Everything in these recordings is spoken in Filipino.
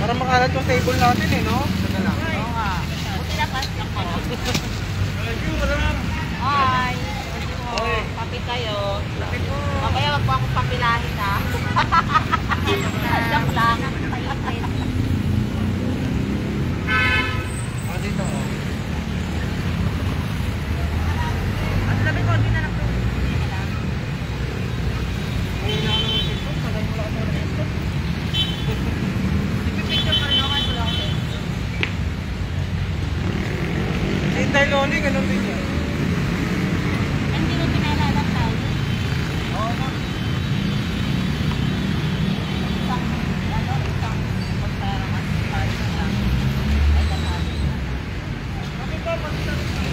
Para makalat yung table natin eh, no? Saka lang. Oo nga. Buti na pas lang po. Hi! Hi! Papi kayo. Mamaya wag po akong papilahin ha. Joke lang. Dito mo. Ang sabi ko, hindi na lang po. Ipipicture pa rin ako kahit wala akong Facebook. Si Tay Loli, ganun din yan. Hindi mo pinalala tayo. Oo na. Isang magparangan tayo lang. Ay, lahat. Bakit ba? Pagkita rin tayo.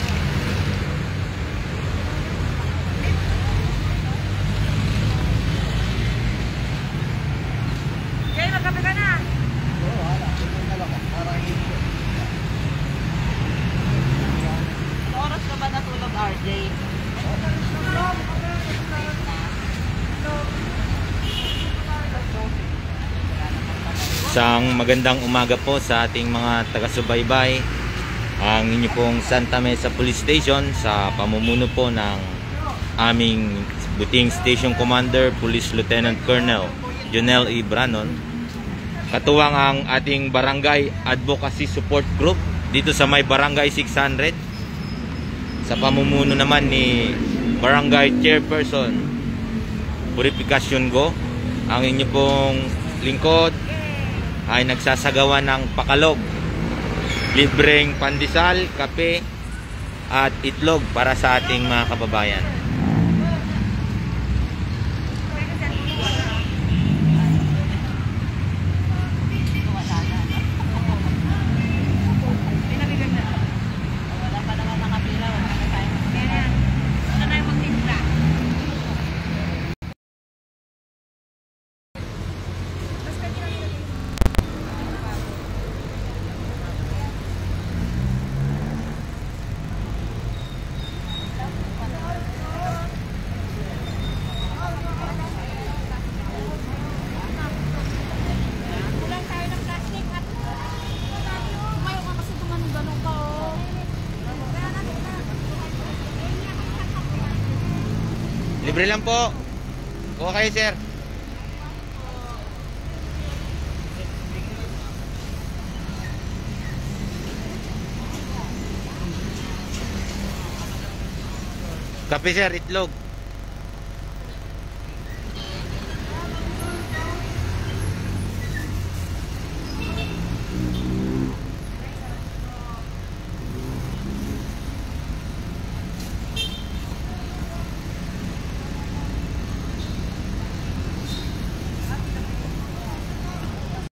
Jay, magkape ka na. Oo, wala. Ito talaga. Para hindi. Oras ka ba natulog, RJ? Isang magandang umaga po sa ating mga taga-subaybay. Ang inyo pong Santa Mesa Police Station sa pamumuno po ng aming buting Station Commander Police Lieutenant Colonel Jonel E. Branon. Katuwang ang ating Barangay Advocacy Support Group dito sa may Barangay 600. Sa pamumuno naman ni Barangay Chairperson Purificación Go. Ang inyo pong lingkod ay nagsasagawa ng pakalog, libreng pandesal, kape at itlog para sa ating mga kababayan. Wala pa naman nakapila. Wala na tayo magpila. Wala na yung magtimpla. Kulang tayo ng plastic at tumayo ka kasi ganun ka oh. Libre lang po. Kuha kayo, sir. Kape, sir, itlog.